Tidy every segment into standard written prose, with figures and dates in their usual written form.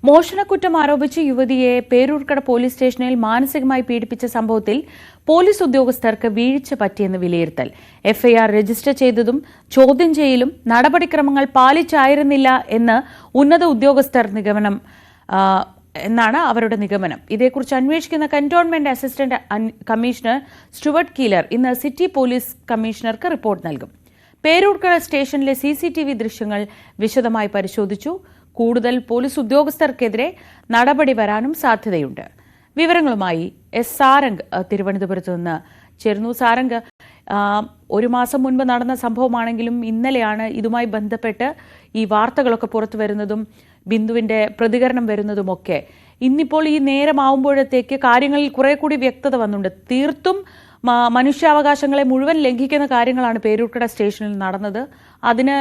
മോഷണക്കുറ്റം ആരോപിച്ച് യുവതിയെ പേരൂർക്കട പോലീസ് സ്റ്റേഷനിൽ മാനസികമായി പീഡിപ്പിച്ച സംഭവത്തിൽ പോലീസ് ഉദ്യോഗസ്ഥർക്ക് വീഴ്ച പറ്റിയെന്ന് വിലയിരുത്തൽ. എഫ്ഐആർ രജിസ്റ്റർ ചെയ്തതും ചോദ്യം ചെയ്യലും നടപടിക്രമങ്ങൾ പാലിച്ചായിരുന്നില്ല എന്ന് ഉന്നത ഉദ്യോഗസ്ഥർ എന്നാണ് അവരുടെ നിഗമനം. ഇതേക്കുറിച്ച് അന്വേഷിക്കുന്ന cantonment assistant commissioner Stuart Keeler ഇന്ന് സിറ്റി പോലീസ് കമ്മീഷണർക്ക് റിപ്പോർട്ട് നൽകും. പേരൂർക്കട സ്റ്റേഷനിലെ CCTV ദൃശ്യങ്ങൾ വിശദമായി പരിശോധിച്ചു. കൂടുതൽ പോലീസ് ഉദ്യോഗസ്ഥർക്കെതിരെ നടപടി വരാനും സാധ്യതയുണ്ട്. വിവരങ്ങളുമായി എസ് സാരംഗ് തിരുവനന്തപുരത്ത് നിന്ന് ചേർന്നു. സാരംഗ്, ഒരു മാസം മുൻപ് നടന്ന സംഭവമാണെങ്കിലും ഇന്നലെയാണ് ഇതുമായി ബന്ധപ്പെട്ട് ഈ വാർത്തകളൊക്കെ പുറത്തു വരുന്നതും ബിന്ദുവിന്റെ പ്രതികരണം വരുന്നതുമൊക്കെ. ഇന്നിപ്പോൾ ഈ നേരമാവുമ്പോഴത്തേക്ക് കാര്യങ്ങളിൽ കുറെ കൂടി വ്യക്തത വന്നുണ്ട്. തീർത്തും മനുഷ്യാവകാശങ്ങളെ മുഴുവൻ ലംഘിക്കുന്ന കാര്യങ്ങളാണ് പേരൂർക്കട സ്റ്റേഷനിൽ നടന്നത്. അതിന്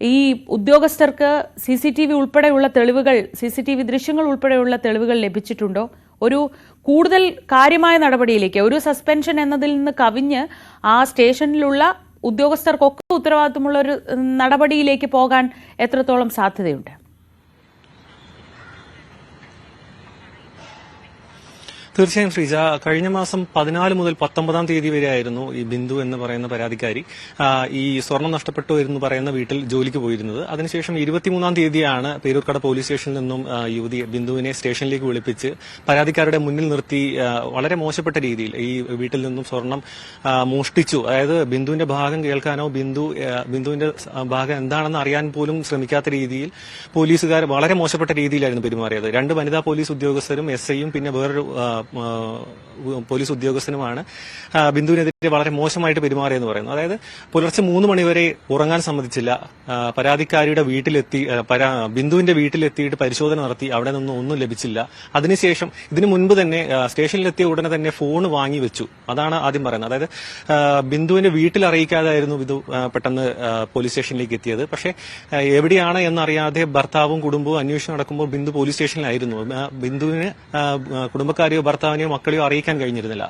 ഈ ഉദ്യോഗസ്ഥർക്ക് CCTV ഉൾപ്പെടെയുള്ള തെളിവുകൾ, CCTV ദൃശ്യങ്ങൾ ഉൾപ്പെടെയുള്ള തെളിവുകൾ ലഭിച്ചിട്ടുണ്ടോ? ഒരു കൂടുതൽ കാര്യമായ നടപടിയിലേക്ക്, ഒരു സസ്പെൻഷൻ എന്നതിൽ നിന്ന് കവിഞ്ഞ് ആ സ്റ്റേഷനിലുള്ള ഉദ്യോഗസ്ഥർക്കൊക്കെ ഉത്തരവാദിത്തമുള്ള ഒരു നടപടിയിലേക്ക് പോകാൻ എത്രത്തോളം സാധ്യതയുണ്ട്? തീർച്ചയായും ശ്രീജ, കഴിഞ്ഞ മാസം 14 മുതൽ 19 തീയതി വരെയായിരുന്നു ഈ ബിന്ദു എന്ന് പറയുന്ന പരാതിക്കാരി ഈ സ്വർണം നഷ്ടപ്പെട്ടു എന്ന് പറയുന്ന വീട്ടിൽ ജോലിക്ക് പോയിരുന്നത്. അതിനുശേഷം 23 തീയതിയാണ് പേരൂർക്കട പോലീസ് സ്റ്റേഷനിൽ നിന്നും യുവതി ബിന്ദുവിനെ സ്റ്റേഷനിലേക്ക് വിളിപ്പിച്ച് പരാതിക്കാരുടെ മുന്നിൽ നിർത്തി വളരെ മോശപ്പെട്ട രീതിയിൽ ഈ വീട്ടിൽ നിന്നും സ്വർണം മോഷ്ടിച്ചു, അതായത് ബിന്ദുവിന്റെ ഭാഗം കേൾക്കാനോ ബിന്ദുവിന്റെ ഭാഗം എന്താണെന്ന് അറിയാൻ പോലും ശ്രമിക്കാത്ത രീതിയിൽ പോലീസുകാർ വളരെ മോശപ്പെട്ട രീതിയിലായിരുന്നു പെരുമാറിയത്. 2 വനിതാ പോലീസ് ഉദ്യോഗസ്ഥരും SIയും പിന്നെ വേറൊരു പോലീസ് ഉദ്യോഗസ്ഥനുമാണ് ബിന്ദുവിനെതിരെ വളരെ മോശമായിട്ട് പെരുമാറിയെന്ന് പറയുന്നു. അതായത് പുലർച്ചെ 3 മണിവരെ ഉറങ്ങാൻ സമ്മതിച്ചില്ല. പരാതിക്കാരിയുടെ വീട്ടിലെത്തി, ബിന്ദുവിന്റെ വീട്ടിലെത്തിയിട്ട് പരിശോധന നടത്തി. അവിടെ നിന്നും ഒന്നും ലഭിച്ചില്ല. അതിനുശേഷം ഇതിനു മുൻപ് തന്നെ സ്റ്റേഷനിലെത്തിയ ഉടനെ തന്നെ ഫോൺ വാങ്ങി വെച്ചു. അതാണ് ആദ്യം പറയുന്നത്. അതായത് ബിന്ദുവിന്റെ വീട്ടിൽ അറിയിക്കാതായിരുന്നു ബിന്ദു പെട്ടെന്ന് പോലീസ് സ്റ്റേഷനിലേക്ക് എത്തിയത്. പക്ഷേ എവിടെയാണ് എന്നറിയാതെ ഭർത്താവും കുടുംബവും അന്വേഷണം നടക്കുമ്പോൾ ബിന്ദു പോലീസ് സ്റ്റേഷനിലായിരുന്നു. ബിന്ദുവിന് കുടുംബക്കാരെയോ ഭർത്താവിനെയോ മക്കളെയോ അറിയിക്കാൻ കഴിഞ്ഞിരുന്നില്ല.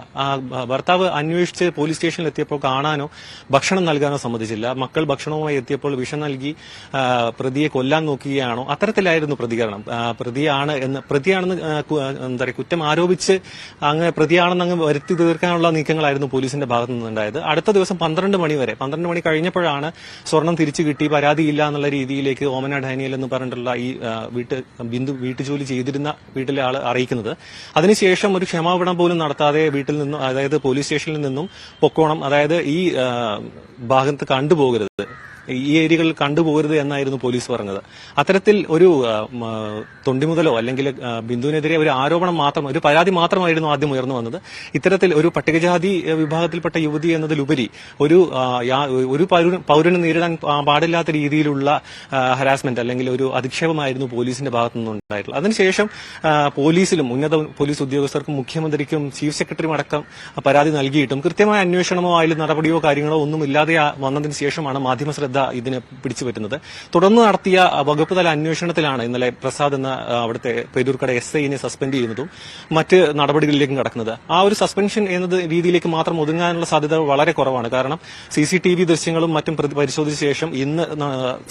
ഭർത്താവ് അന്വേഷിച്ച് പോലീസ് സ്റ്റേഷനിൽ എത്തിയപ്പോൾ കാണാനോ ഭക്ഷണം നൽകാനോ സമ്മതിച്ചില്ല. മക്കൾ ഭക്ഷണവുമായി എത്തിയപ്പോൾ വിഷം നൽകി പ്രതിയെ കൊല്ലാൻ നോക്കുകയാണോ, അത്തരത്തിലായിരുന്നു പ്രതികരണം. പ്രതിയാണെന്ന് എന്താ പറയുക, കുറ്റം ആരോപിച്ച് അങ്ങ് പ്രതിയാണെന്ന് അങ്ങ് വരുത്തി തീർക്കാനുള്ള നീക്കങ്ങളായിരുന്നു പോലീസിന്റെ ഭാഗത്തു നിന്നുണ്ടായത്. അടുത്ത ദിവസം 12 മണി കഴിഞ്ഞപ്പോഴാണ് സ്വർണം തിരിച്ചു കിട്ടി, പരാതിയില്ല എന്നുള്ള രീതിയിലേക്ക് ഓമന ഡാനിയൽ എന്ന് പറഞ്ഞിട്ടുള്ള ഈ ബിന്ദു വീട്ടുജോലി ചെയ്തിരുന്ന വീട്ടിലെ ആള് അറിയിക്കുന്നത്. അതിനുശേഷം ഒരു ക്ഷമാപണം പോലും നടത്താതെ വീട്ടിൽ നിന്നും, അതായത് പോലീസ് സ്റ്റേഷനിൽ നിന്നും പൊക്കോണം, അതായത് ഈ ഭാഗത്ത് കണ്ടുപോകരുത്, ഈ ഏരിയകളിൽ കണ്ടുപോകരുത് എന്നായിരുന്നു പോലീസ് പറഞ്ഞത്. അത്തരത്തിൽ ഒരു തൊണ്ടിമുതലോ അല്ലെങ്കിൽ ബിന്ദുവിനെതിരെ ഒരു ആരോപണം മാത്രം, ഒരു പരാതി മാത്രമായിരുന്നു ആദ്യം ഉയർന്നു വന്നത്. ഇത്തരത്തിൽ ഒരു പട്ടികജാതി വിഭാഗത്തിൽപ്പെട്ട യുവതി എന്നതിലുപരി ഒരു പൗരന് നേരിടാൻ പാടില്ലാത്ത രീതിയിലുള്ള ഹരാസ്മെന്റ് അല്ലെങ്കിൽ ഒരു അധിക്ഷേപമായിരുന്നു പോലീസിന്റെ ഭാഗത്തു നിന്നുണ്ടായിട്ടുള്ളത്. അതിനുശേഷം പോലീസിലും ഉന്നത പോലീസ് ഉദ്യോഗസ്ഥർക്കും മുഖ്യമന്ത്രിക്കും ചീഫ് സെക്രട്ടറിയും അടക്കം പരാതി നൽകിയിട്ടും കൃത്യമായ അന്വേഷണമോ അതിൽ നടപടിയോ കാര്യങ്ങളോ ഒന്നുമില്ലാതെ വന്നതിന് ശേഷമാണ് മാധ്യമ ശ്രദ്ധ ഇതിന് പിടിച്ചുപറ്റുന്നത്. തുടർന്ന് നടത്തിയ വകുപ്പ് തല അന്വേഷണത്തിലാണ് ഇന്നലെ പ്രസാദ് എന്ന അവിടുത്തെ പേരൂർക്കട SIനെ സസ്പെൻഡ് ചെയ്യുന്നതും മറ്റ് നടപടികളിലേക്കും കടക്കുന്നത്. ആ ഒരു സസ്പെൻഷൻ എന്നത് രീതിയിലേക്ക് മാത്രം ഒതുങ്ങാനുള്ള സാധ്യത വളരെ കുറവാണ്. കാരണം CCTV ദൃശ്യങ്ങളും മറ്റും പരിശോധിച്ച ശേഷം ഇന്ന്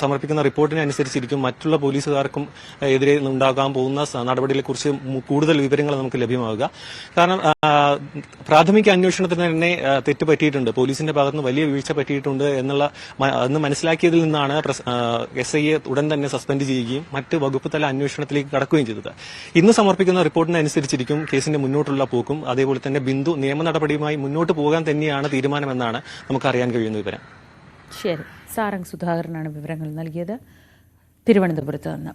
സമർപ്പിക്കുന്ന റിപ്പോർട്ടിനനുസരിച്ചിരിക്കും മറ്റുള്ള പോലീസുകാർക്കും എതിരെ ഉണ്ടാകാൻ പോകുന്ന നടപടികളെക്കുറിച്ച് കൂടുതൽ വിവരങ്ങൾ നമുക്ക് ലഭ്യമാവുക. കാരണം പ്രാഥമിക അന്വേഷണത്തിന് തന്നെ തെറ്റ് പറ്റിയിട്ടുണ്ട്, പോലീസിന്റെ ഭാഗത്തുനിന്ന് വലിയ വീഴ്ച പറ്റിയിട്ടുണ്ട് എന്ന് മനസ്സിലാക്കിയതിൽ നിന്നാണ് SIയെ ഉടൻ തന്നെ സസ്പെൻഡ് ചെയ്യുകയും മറ്റ് വകുപ്പ് തല അന്വേഷണത്തിലേക്ക് കടക്കുകയും ചെയ്തത്. ഇന്ന് സമർപ്പിക്കുന്ന റിപ്പോർട്ടിനനുസരിച്ചിരിക്കും കേസിന്റെ മുന്നോട്ടുള്ള പോക്കും. അതേപോലെ തന്നെ ബിന്ദു നിയമ നടപടിയുമായി മുന്നോട്ട് പോകാൻ തന്നെയാണ് തീരുമാനമെന്നാണ് നമുക്ക് അറിയാൻ കഴിയുന്ന വിവരം. ശരി, സാരംഗ് സുധാകരനാണ് വിവരങ്ങൾ നൽകിയത് തിരുവനന്തപുരത്ത് നിന്ന്.